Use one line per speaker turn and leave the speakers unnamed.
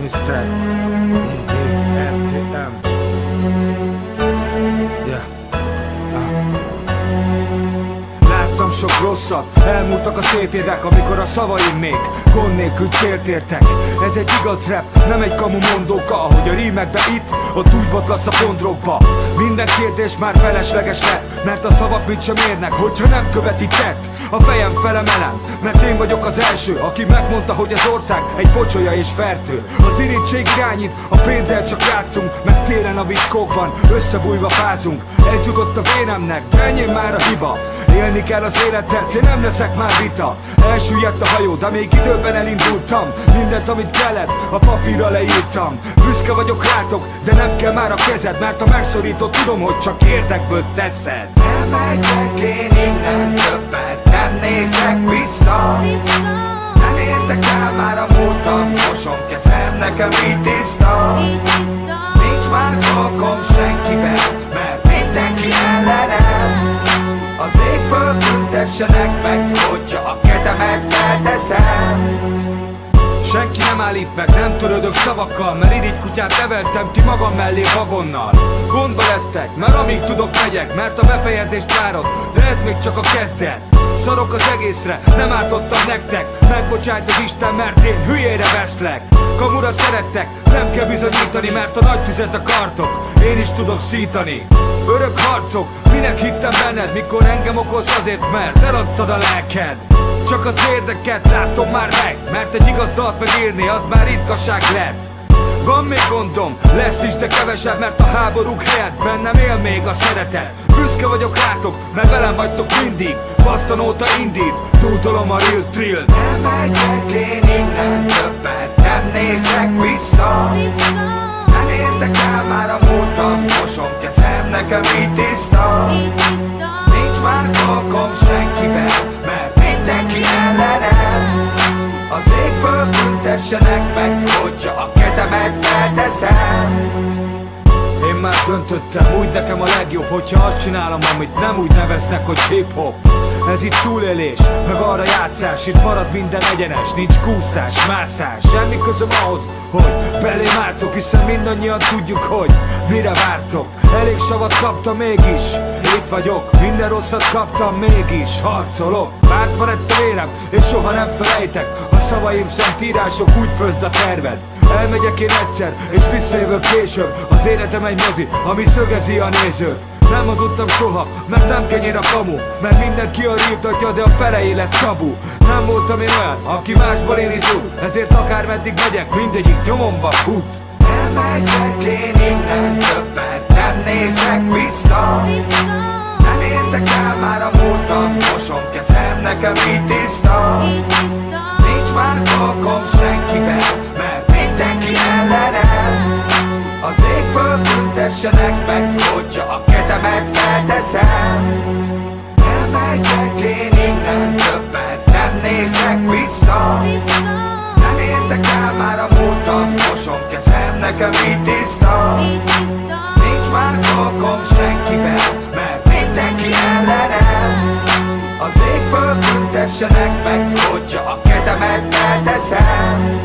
Mr. RTM. Yeah. Láttam sok rosszat, elmúltak a szép évek, amikor a szavaim még gond nélkül célt értek. Ez egy igaz rap, nem egy kamu mondóka, ahogy a rímekbe ott úgy botlasz a pondrokba. Minden kérdés már felesleges lett, mert a szavak mit sem érnek, hogyha nem követi tett. A fejem felemelem, mert én vagyok az első, aki megmondta, hogy az ország egy pocsolya és fertő. Az irítség irányít, a pénzzel csak játszunk, meg télen a viskókban összebújva fázunk. Ez jutott a vénemnek, de enyém már a hiba. Élni kell az életet, én nem leszek már vita. Elsüllyedt a hajó, de még időben elindultam. Mindent, amit kellett, a papírra leírtam. Büszke vagyok rátok, de nem kell már a kezed, mert ha megszorítod, tudom, hogy csak érdekből teszed.
Elmegyek én innen, többet nem nézek vissza. Nem érdekel már a múltam, mosom kezem, nekem így tiszta. Nincs már dolgom senkivel, mert mindenki ellenem. Az égből büntessenek meg, hogyha a kezemet felteszem.
Senki nem állít meg, nem törődök szavakkal, mert irigykutyát neveltem ki magam mellé vagonnal. Gondba lesztek, mert amíg tudok megyek, mert a befejezést várod, de ez még csak a kezdet. Szarok az egészre, nem ártottam nektek, megbocsájt az Isten, mert én hülyére veszlek. Kamura szerettek, nem kell bizonyítani, mert a nagy tüzet akartok, én is tudok szítani. Örök harcok, minek hittem benned, mikor engem okolsz azért, mert eladtad a lelked. Csak az érdeket látom már meg, mert egy igaz dalt megírni, az már ritkaság lett. Van még gondom, lesz is, de kevesebb, mert a háborúk helyett bennem él még a szeretet. Büszke vagyok rátok, mert velem vagytok mindig. Boston óta Indít, túltolom a real thrill.
Elmegyek én innen, többet nem nézek vissza. Nem érdekel már a múltam, mosom kezem, nekem így tiszta. Nincs már dolgom senkivel, mert mindenki ellenem. Az égből büntessenek meg, hogyha a kezemet felteszem.
Én már döntöttem, úgy nekem a legjobb, hogyha azt csinálom, amit nem úgy neveznek, hogy hip-hop. Ez itt túlélés, meg arra játszás, itt marad minden egyenes, nincs kúszás, mászás. Semmi közöm ahhoz, hogy belém álltok, hiszen mindannyian tudjuk, hogy mire vártok. Elég savat kaptam mégis, itt vagyok, minden rosszat kaptam mégis, harcolok. Párt van egy vérem, és soha nem felejtek, a szavaim szentírások, úgy főzd a terved. Elmegyek én egyszer, és visszajövök később, az életem egy mozi, ami szögezi a nézőt. Nem hazudtam soha, mert nem kenyér a kamu, mert mindenki a rítatja, de a fele élet tabu. Nem voltam én olyan, aki másból éli tud, ezért akármeddig megyek, mindegyik nyomomba fut.
Elmegyek én innen, többet nem nézek vissza. Nem érdekel már a múltam, mosom kezem, nekem így tiszta. Nincs már dolgom senkivel, mert mindenki ellenem. Az égből büntessenek meg, hogyha a kezemet felteszem. Elmegyek én innen, többet nem nézek vissza. Nem érdekel már a múltam, mosom kezem, nekem így tiszta. Nincs már dolgom senkivel, mert mindenki ellenem. Az égből büntessenek meg, hogyha a kezemet felteszem.